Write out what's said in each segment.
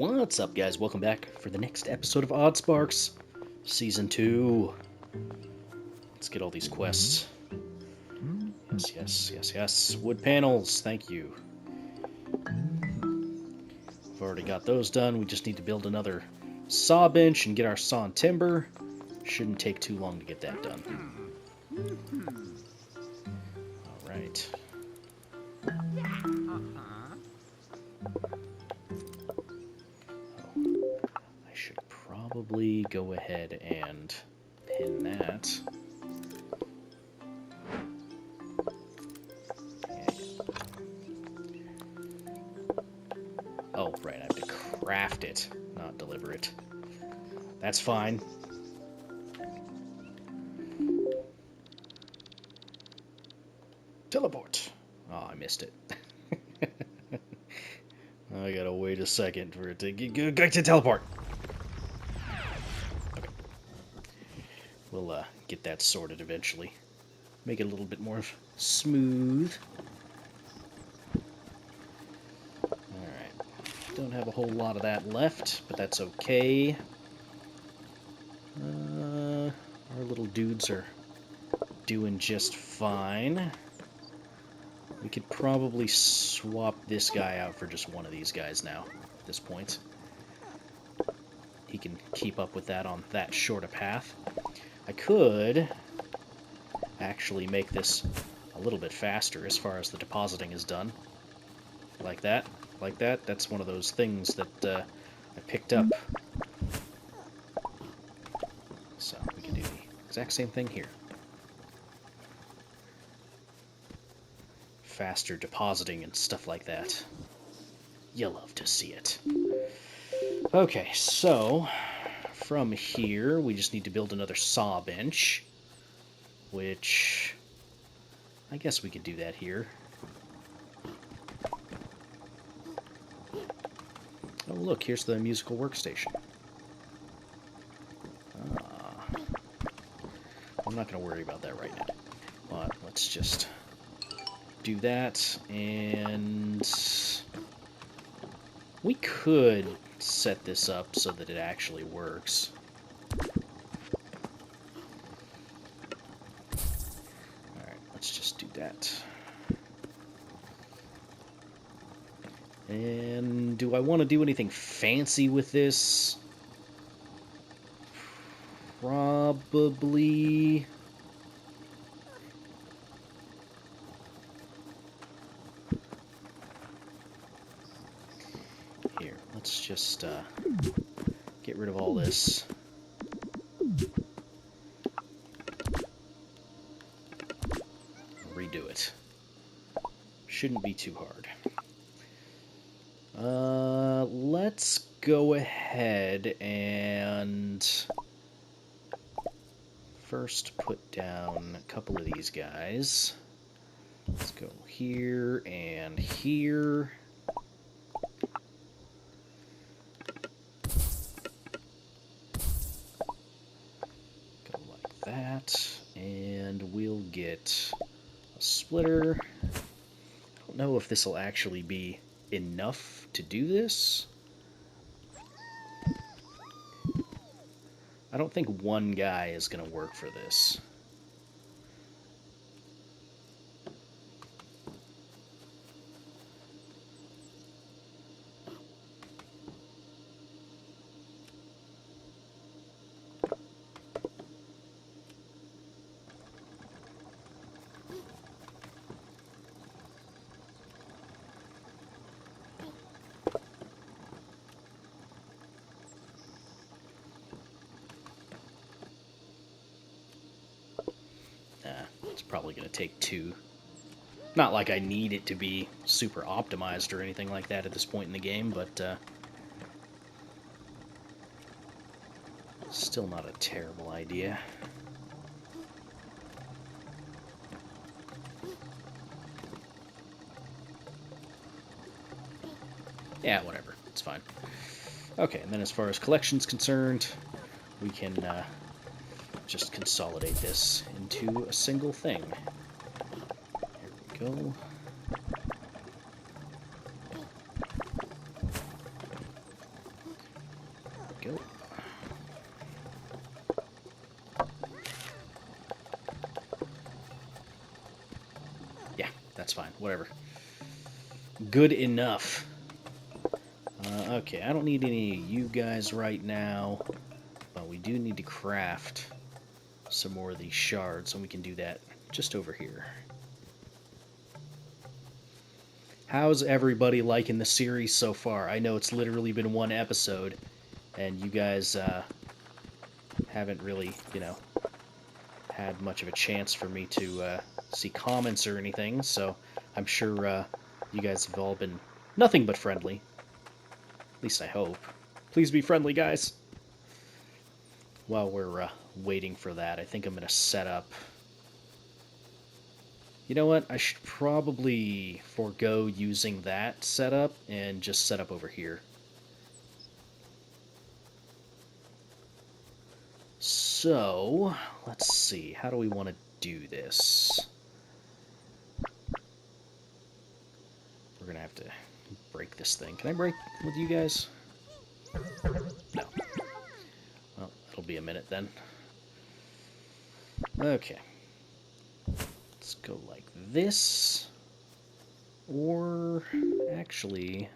What's up, guys? Welcome back for the next episode of Oddsparks, Season 2. Let's get all these quests. Yes. Wood panels, thank you. We've already got those done. We just need to build another saw bench and get our sawn timber. Shouldn't take too long to get that done. Alright. I should probably go ahead and pin that. Oh, right, I have to craft it, not deliver it. That's fine. Teleport! Oh, I missed it. I gotta wait a second for it to get to teleport. Okay. We'll get that sorted eventually. Make it a little bit more smooth. Alright. Don't have a whole lot of that left, but that's okay. Our little dudes are doing just fine. We could probably swap this guy out for just one of these guys now, at this point. He can keep up with that on that short a path. I could actually make this a little bit faster as far as the depositing is done. Like that. Like that. That's one of those things that I picked up. So we can do the exact same thing here. Faster depositing and stuff like that. You love to see it. Okay, so from here we just need to build another saw bench, which I guess we could do that here. Oh look, here's the musical workstation. I'm not going to worry about that right now, but let's just do that, and we could set this up so that it actually works. Alright, let's just do that. And do I want to do anything fancy with this? Probably. Here, let's just get rid of all this. Redo it. Shouldn't be too hard. Let's go ahead and first put down a couple of these guys. Let's go here and here. Go like that, and we'll get a splitter. I don't know if this will actually be enough to do this. I don't think one guy is going to work for this. It's probably going to take two. Not like I need it to be super optimized or anything like that at this point in the game, but still not a terrible idea. Yeah, whatever. It's fine. Okay, and then as far as collection's concerned, we can just consolidate this into a single thing. There we go. go. Yeah, that's fine. Whatever. Good enough. Okay, I don't need any of you guys right now, but we do need to craft some more of these shards, and we can do that just over here. How's everybody liking the series so far? I know it's literally been one episode, and you guys haven't really, had much of a chance for me to see comments or anything, so I'm sure you guys have all been nothing but friendly. At least I hope. Please be friendly, guys. While we're waiting for that, I think I'm going to set up... You know what? I should probably forego using that setup and just set up over here. So, let's see. How do we want to do this? We're going to have to break this thing. Can I break with you guys? No. Well, it'll be a minute then. Okay. Let's go like this. Or, actually...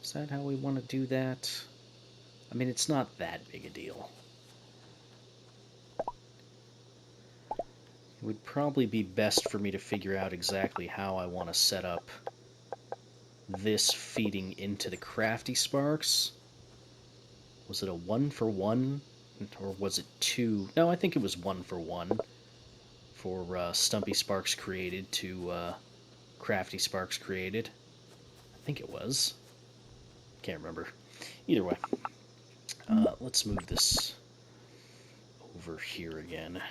Is that how we want to do that? I mean, it's not that big a deal. It would probably be best for me to figure out exactly how I want to set up this feeding into the Crafty Sparks. Was it a 1-for-1? Or was it 2? No, I think it was 1-for-1 for Stumpy Sparks created to Crafty Sparks created. I think it was. Can't remember. Either way. Let's move this over here again.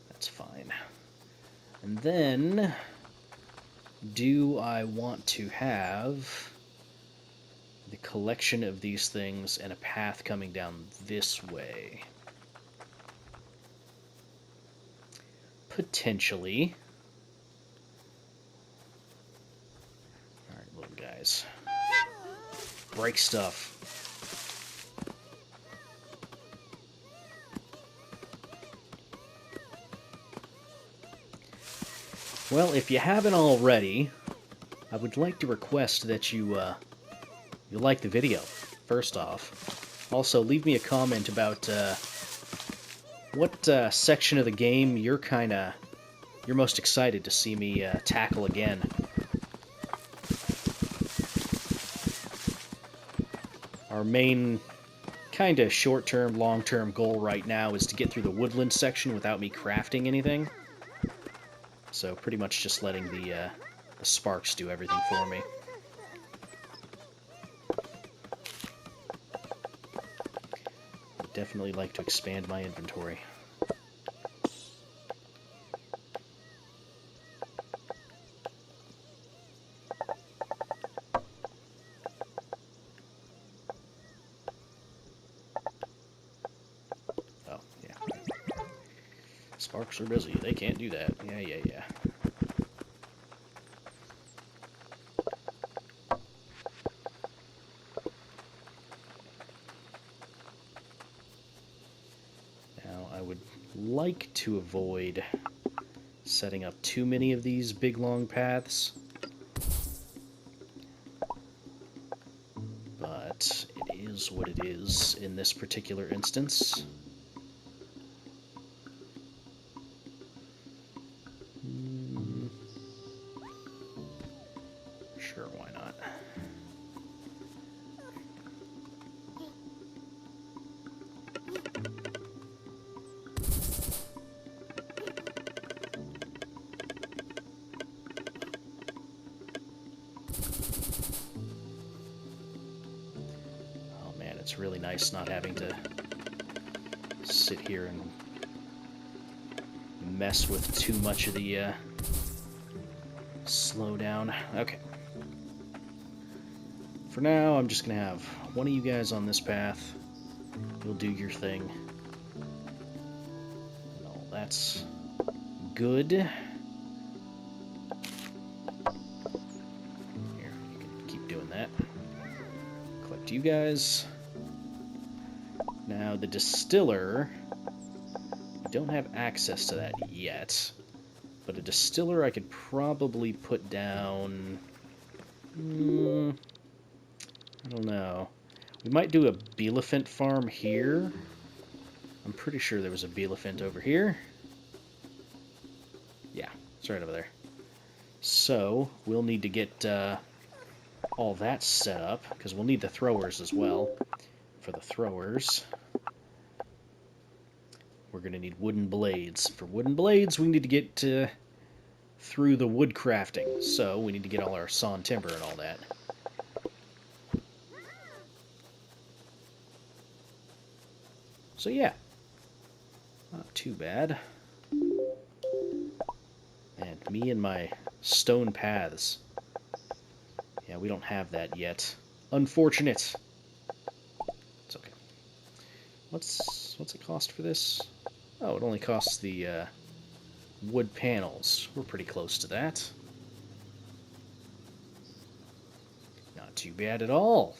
That's fine. And then, do I want to have the collection of these things and a path coming down this way? Potentially. Alright, little guys. Break stuff. Well, if you haven't already, I would like to request that you like the video, first off. Also, leave me a comment about what section of the game you're most excited to see me tackle again. Our main kind of short-term, long-term goal right now is to get through the Woodland section without me crafting anything. So pretty much just letting the sparks do everything for me. I'd definitely like to expand my inventory. Oh, yeah. Sparks are busy. They can't do that. Yeah. Now, I would like to avoid setting up too many of these big long paths, but it is what it is in this particular instance. Sure, why not? Oh man, it's really nice not having to sit here and mess with too much of the slowdown. Okay. For now, I'm just going to have one of you guys on this path, You'll do your thing. No, that's good. Here, you can keep doing that. Collect you guys. Now, the distiller, I don't have access to that yet, but a distiller I could probably put down... I don't know. We might do a Bielephant farm here. I'm pretty sure there was a Bielephant over here. Yeah, it's right over there. So, we'll need to get all that set up, because we'll need the throwers as well. For the throwers, we're going to need wooden blades. For wooden blades, we need to get through the wood crafting, so we need to get all our sawn timber and all that. So yeah, not too bad. And me and my stone paths. Yeah, we don't have that yet. Unfortunate. It's okay. What's it cost for this? Oh, it only costs the wood panels. We're pretty close to that. Not too bad at all.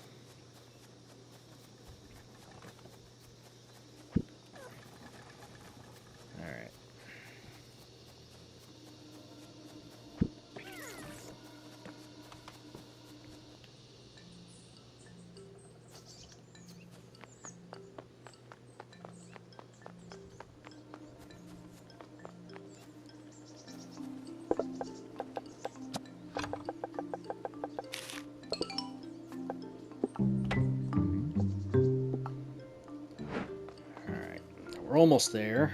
Alright. We're almost there.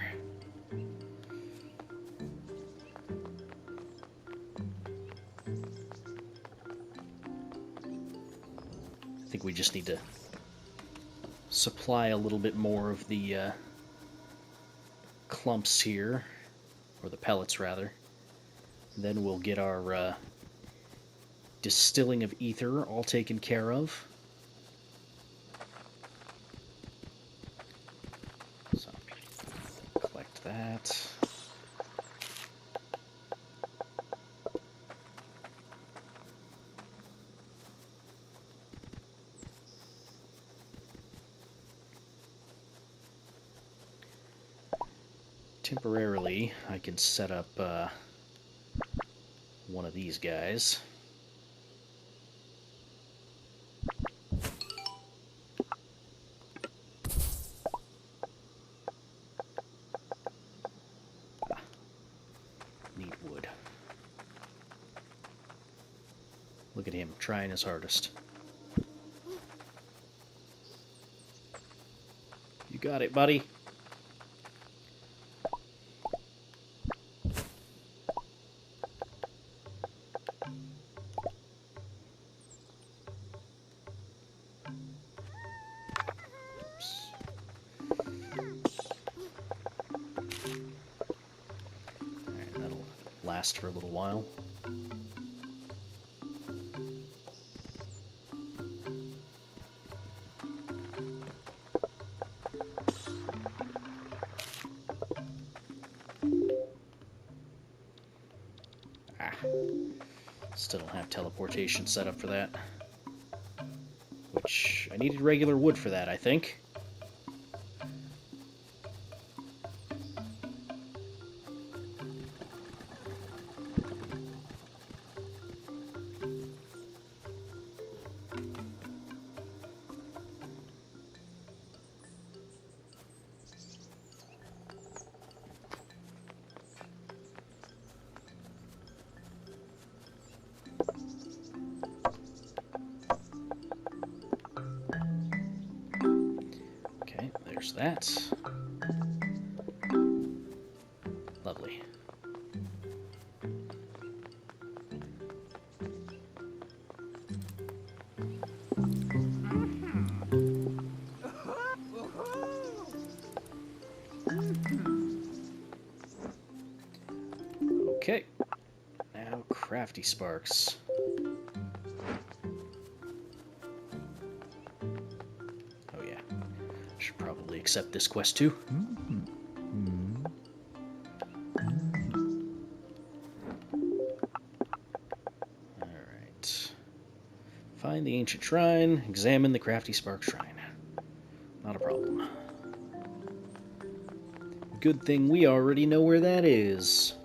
I think we just need to supply a little bit more of the clumps here, or the pellets rather. Then we'll get our distilling of ether all taken care of. So, collect that. Temporarily, I can set up one of these guys. Need wood. Look at him trying his hardest. You got it, buddy. For a little while. Still don't have teleportation set up for that. Which, I needed regular wood for that, I think. There's that. Lovely. Okay. Now Crafty Sparks. Should probably accept this quest too. Alright. Find the ancient shrine, examine the Crafty Spark shrine. Not a problem. Good thing we already know where that is.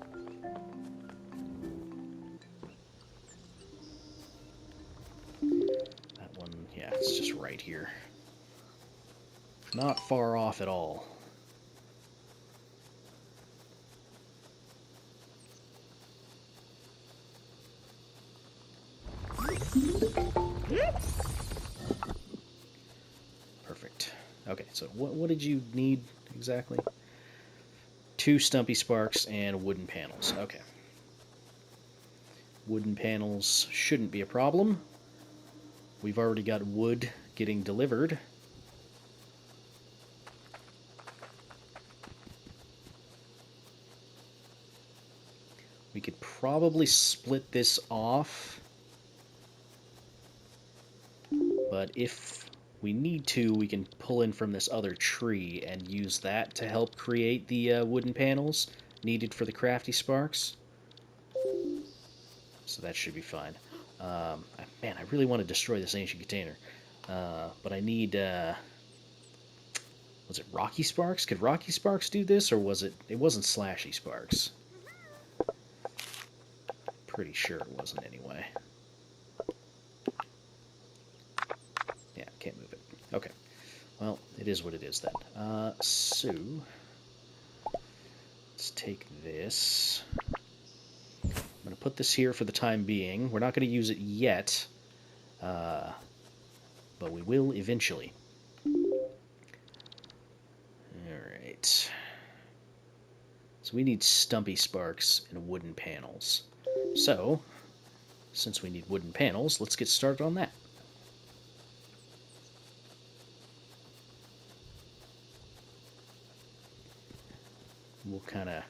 That one, yeah, it's just right here. Not far off at all. Perfect. Okay, so what did you need exactly? 2 stumpy sparks and wooden panels. Okay. Wooden panels shouldn't be a problem. We've already got wood getting delivered. We could probably split this off, but if we need to, we can pull in from this other tree and use that to help create the wooden panels needed for the Crafty Sparks. So that should be fine. Man, I really want to destroy this ancient container. But I need... was it Rocky Sparks? Could Rocky Sparks do this, or was it... It wasn't Slashy Sparks. Pretty sure it wasn't anyway. Yeah, can't move it. Okay. Well, it is what it is then. So... Let's take this... I'm going to put this here for the time being. We're not going to use it yet, but we will eventually. Alright. So we need stumpy sparks and wooden panels. So, since we need wooden panels, let's get started on that. We'll kind of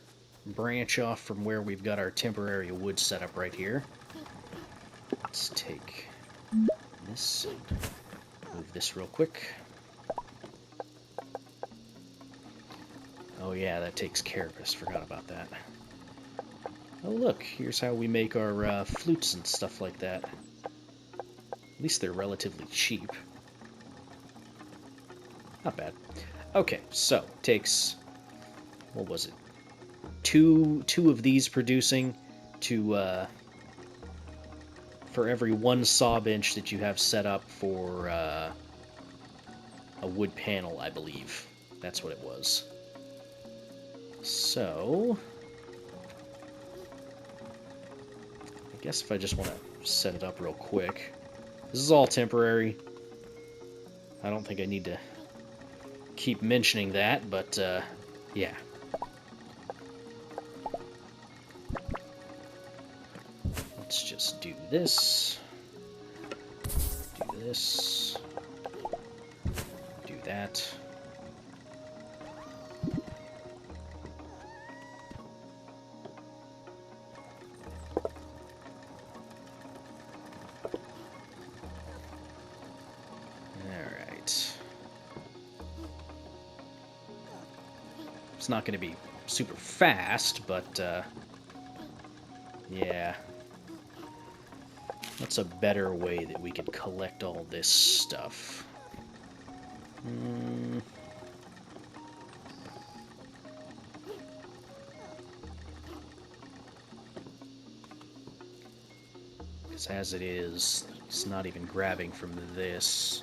branch off from where we've got our temporary wood set up right here. Let's take this and move this real quick. Oh yeah, that takes care of us. Forgot about that. Oh look, here's how we make our flutes and stuff like that. At least they're relatively cheap. Not bad. Okay, so takes... what was it? Two of these producing to for every 1 saw bench that you have set up for a wood panel, I believe. That's what it was. So I guess if I just want to set it up real quick. This is all temporary. I don't think I need to keep mentioning that, but yeah. Let's just do this, do that. Alright. It's not going to be super fast, but yeah. What's a better way that we could collect all this stuff? Because as it is, it's not even grabbing from this.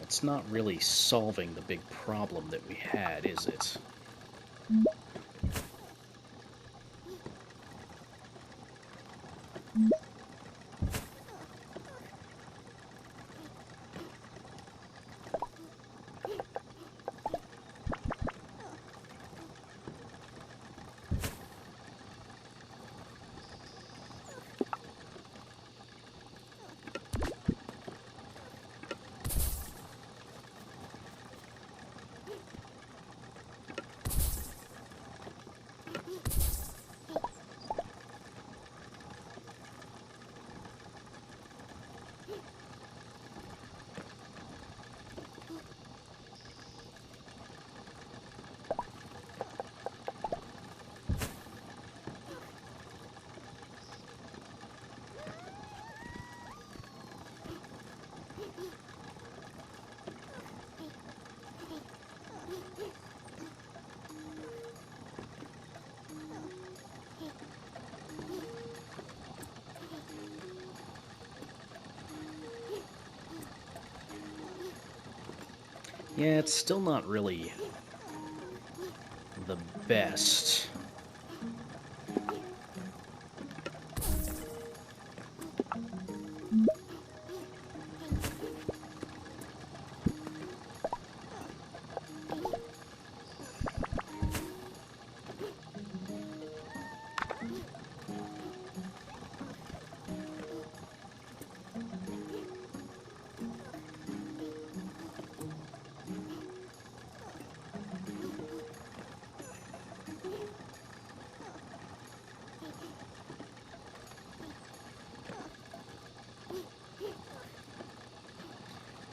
It's not really solving the big problem that we had, is it? Yeah, it's still not really the best.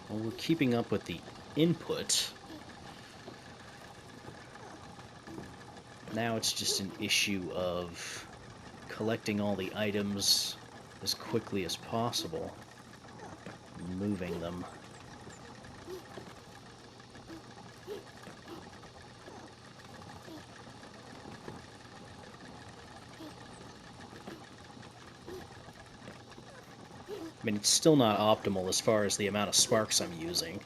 Well, we're keeping up with the input. Now it's just an issue of collecting all the items as quickly as possible, moving them. I mean, it's still not optimal as far as the amount of sparks I'm using.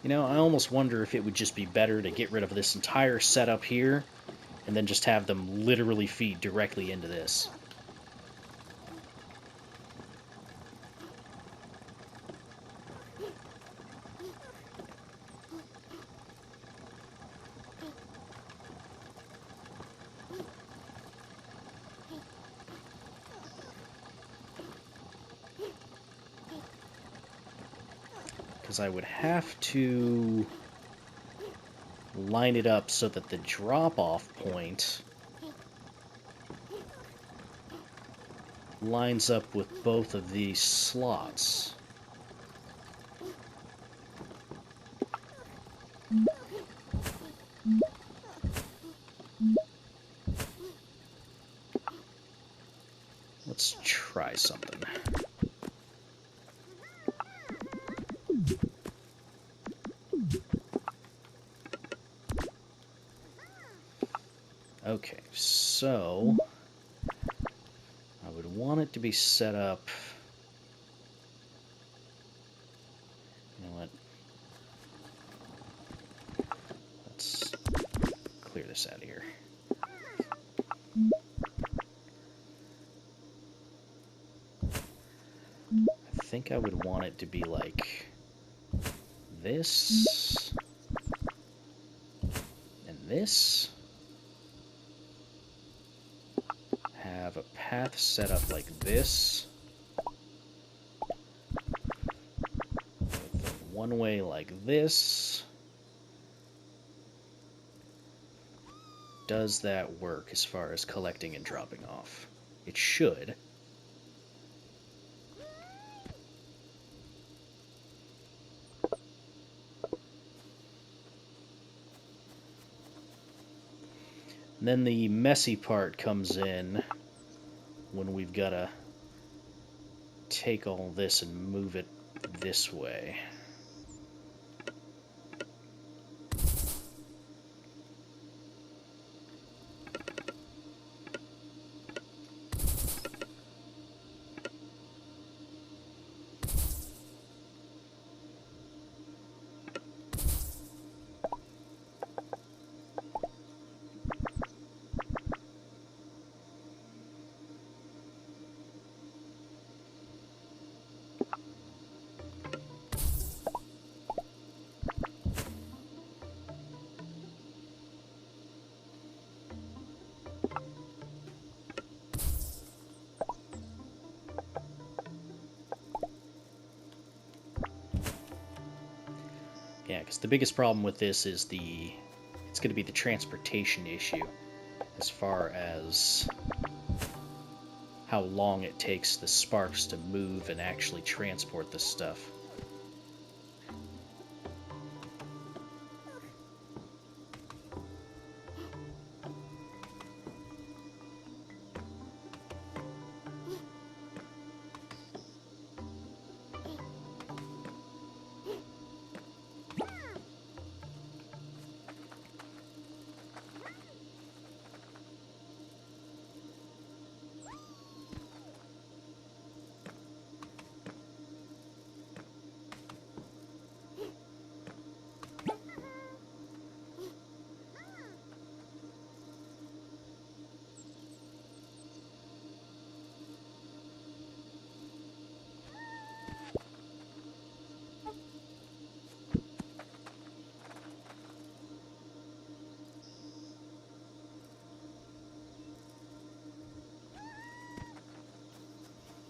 You know, I almost wonder if it would just be better to get rid of this entire setup here and then just have them literally feed directly into this. Because I would have to line it up so that the drop-off point lines up with both of these slots. Let's try something. Okay, so I would want it to be set up. You know what? Let's clear this out of here. I think I would want it to be like this and this. Have a path set up like this, with one way like this. Does that work as far as collecting and dropping off? It should. then the messy part comes in when we've got to take all this and move it this way. Yeah, because the biggest problem with this is it's going to be the transportation issue as far as how long it takes the sparks to move and actually transport the stuff.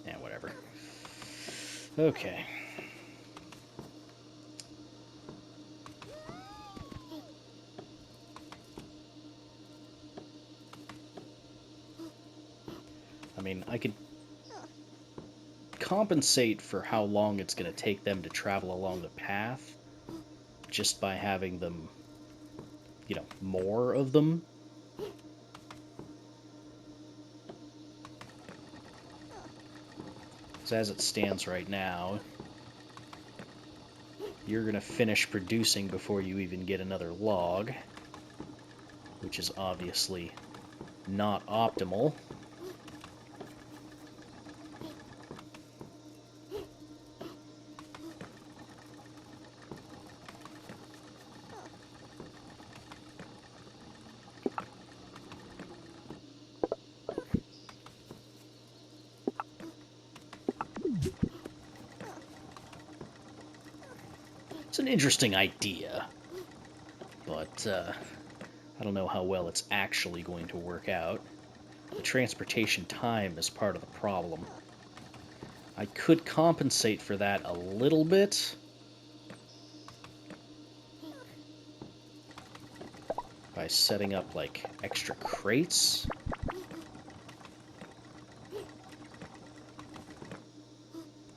Yeah, whatever. Okay. I mean, I could compensate for how long it's going to take them to travel along the path just by having them, more of them. So as it stands right now, you're going to finish producing before you even get another log, which is obviously not optimal. It's an interesting idea, but I don't know how well it's actually going to work out. The transportation time is part of the problem. I could compensate for that a little bit by setting up, like, extra crates.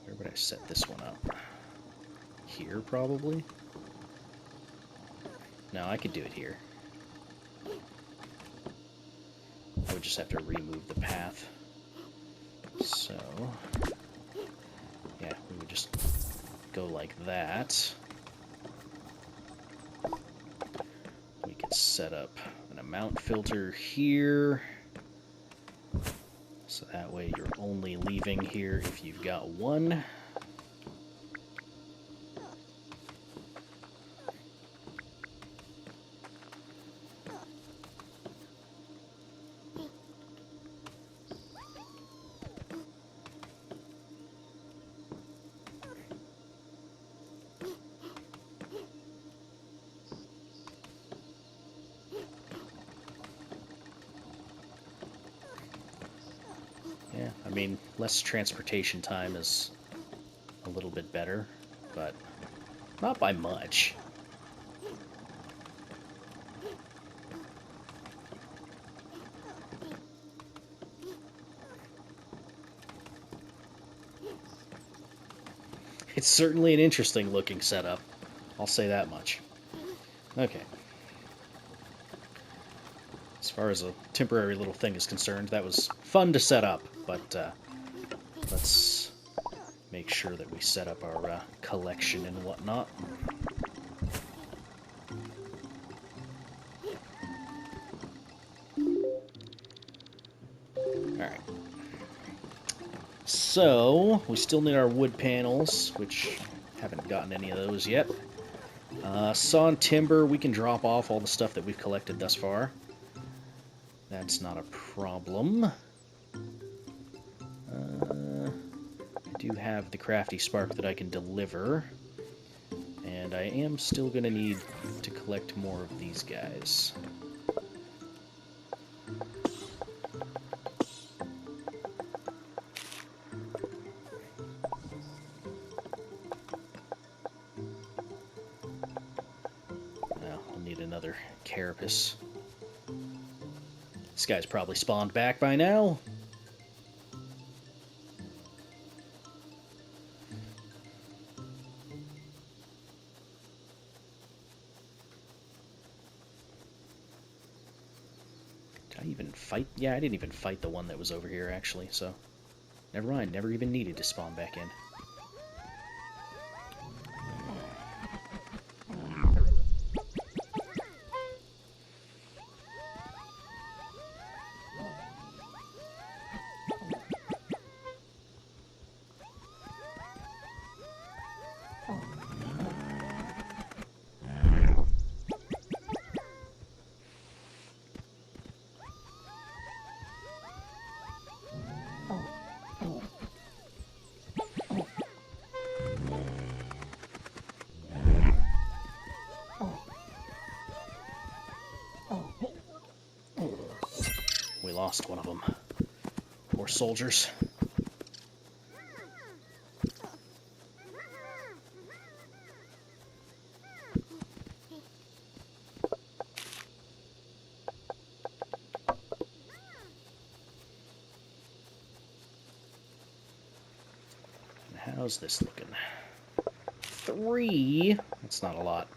Where would I set this one up? Here, probably? No, I could do it here. I would just have to remove the path. So, yeah, we would just go like that. We could set up an amount filter here. So that way you're only leaving here if you've got one. Yeah, I mean, less transportation time is a little bit better, but not by much. It's certainly an interesting looking setup, I'll say that much. Okay. As far as a temporary little thing is concerned, that was fun to set up, but let's make sure that we set up our collection and whatnot. Alright. So, we still need our wood panels, which haven't gotten any of those yet. Saw and timber, we can drop off all the stuff that we've collected thus far. That's not a problem. I do have the crafty spark that I can deliver. And I am still going to need to collect more of these guys. I'll need another carapace. This guy's probably spawned back by now. Did I even fight? Yeah, I didn't even fight the one that was over here, actually, so... Never mind, never even needed to spawn back in. We lost one of them. Poor soldiers. How's this looking? 3? That's not a lot.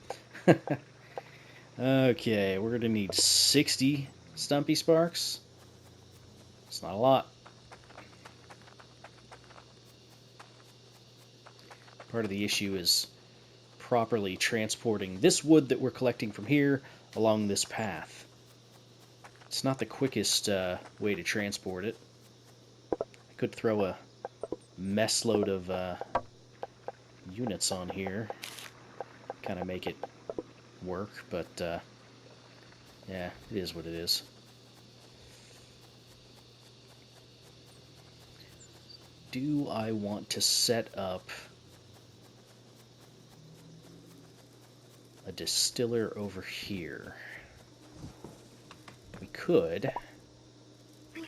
Okay, we're gonna need 60 Stumpy Sparks. It's not a lot. Part of the issue is properly transporting this wood that we're collecting from here along this path. It's not the quickest way to transport it. I could throw a mess load of units on here, kind of make it work, but yeah, it is what it is. Do I want to set up a distiller over here? We could. I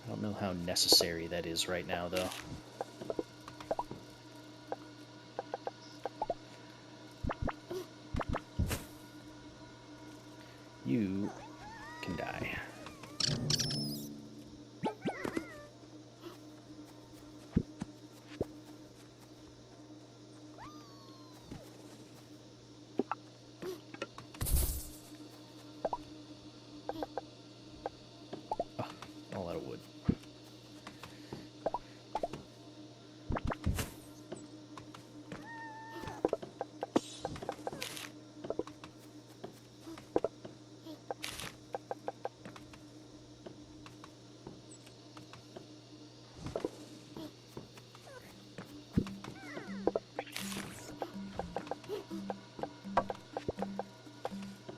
don't know how necessary that is right now, though. You can die. All out of wood.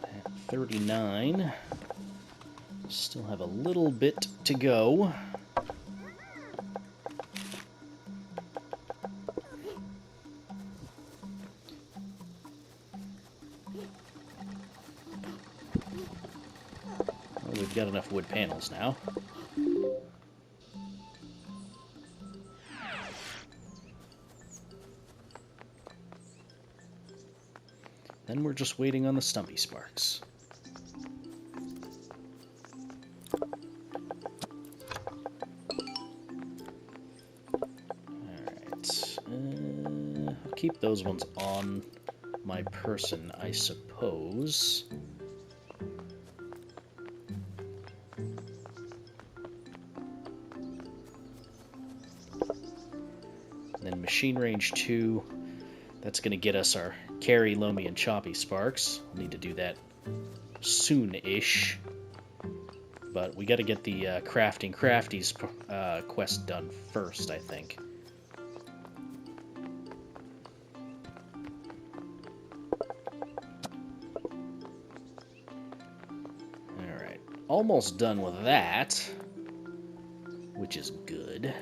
At 39. Still have a little bit to go. Well, we've got enough wood panels now. Then we're just waiting on the Stumpy Sparks. Alright. I'll keep those ones on my person, I suppose. And then machine range 2, that's going to get us our carry, loamy, and choppy sparks. We'll need to do that soon-ish. But we got to get the crafting crafties quest done first, I think. Alright, almost done with that, which is good.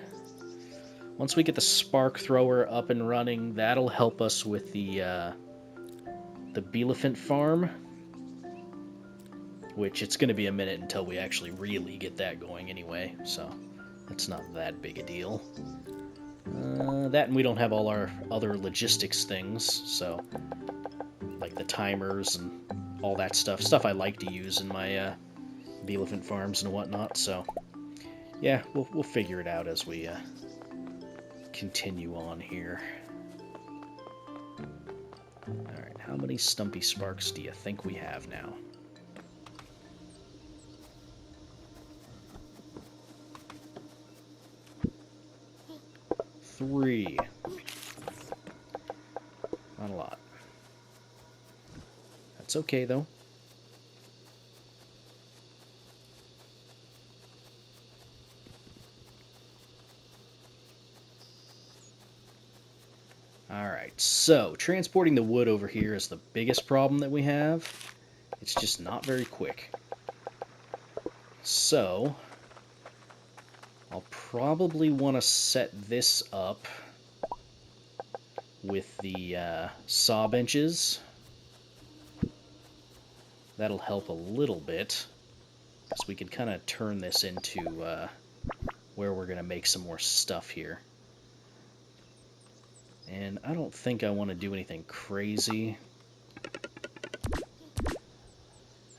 Once we get the spark thrower up and running, that'll help us with the Bielephant farm, which it's going to be a minute until we actually really get that going anyway, so that's not that big a deal. That and we don't have all our other logistics things, so like the timers and all that stuff I like to use in my Bielephant farms and whatnot, so yeah, we'll figure it out as we continue on here. Alright, how many stumpy sparks do you think we have now? Three. Not a lot. That's okay, though. Alright, so transporting the wood over here is the biggest problem that we have. It's just not very quick. So, I'll probably want to set this up with the saw benches. That'll help a little bit, because we can kind of turn this into where we're going to make some more stuff here. And I don't think I want to do anything crazy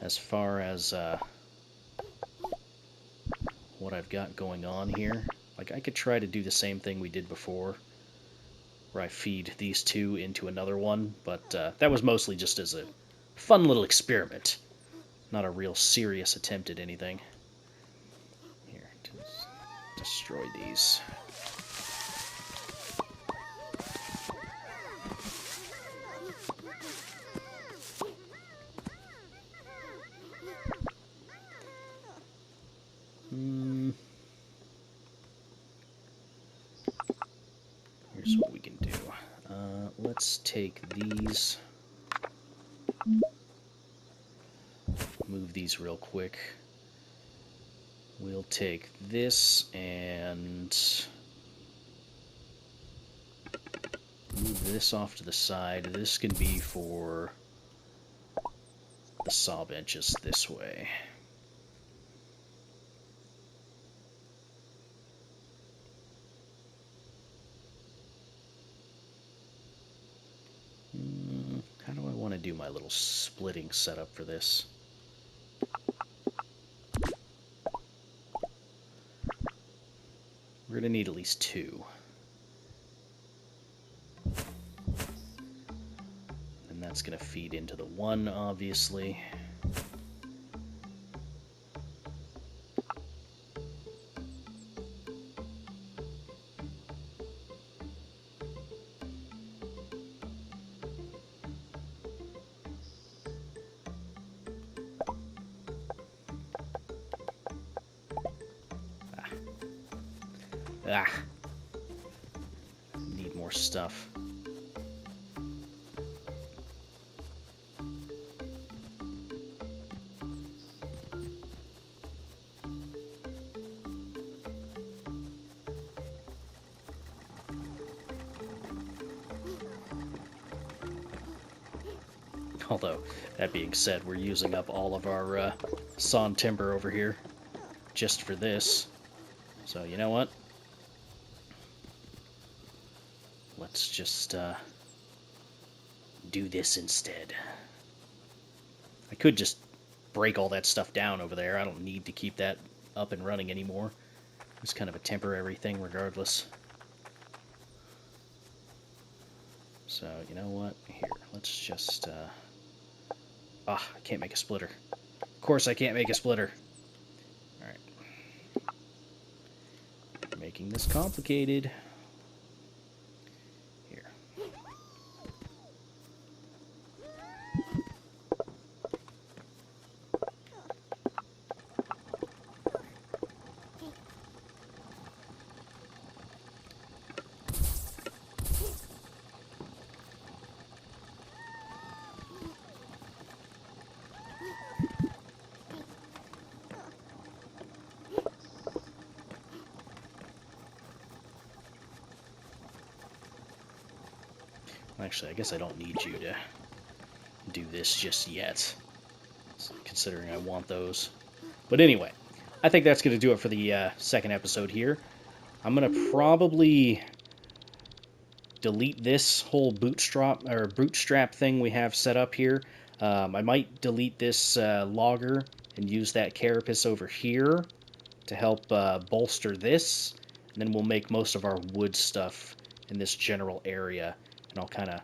as far as what I've got going on here. Like, I could try to do the same thing we did before, where I feed these two into another one, but that was mostly just as a fun little experiment, not a real serious attempt at anything. Here, destroy these. Here's what we can do. Let's take these, move these real quick. We'll take this and move this off to the side. This can be for the saw benches this way. How do I want to do my little splitting setup for this? We're going to need at least two. And that's going to feed into the one, obviously. Ah, need more stuff. Although, that being said, we're using up all of our sawn timber over here just for this. So, you know what? Let's just do this instead. I could just break all that stuff down over there. I don't need to keep that up and running anymore. It's kind of a temporary thing regardless. So, you know what? Here, let's just... I can't make a splitter. Of course I can't make a splitter. Alright. Making this complicated. Here. Actually, I guess I don't need you to do this just yet, considering I want those. But anyway, I think that's going to do it for the second episode here. I'm going to probably delete this whole bootstrap thing we have set up here. I might delete this logger and use that carapace over here to help bolster this. And then we'll make most of our wood stuff in this general area. And I'll kind of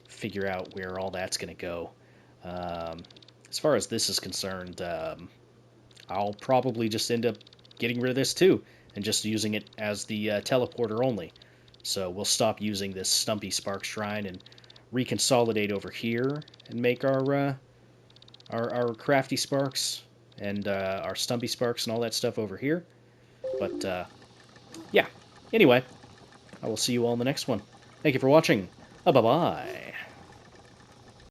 figure out where all that's going to go. As far as this is concerned, I'll probably just end up getting rid of this too, and just using it as the teleporter only. So we'll stop using this Stumpy Spark Shrine and reconsolidate over here and make our Crafty Sparks and our Stumpy Sparks and all that stuff over here. But yeah, anyway, I will see you all in the next one. Thank you for watching. Bye-bye.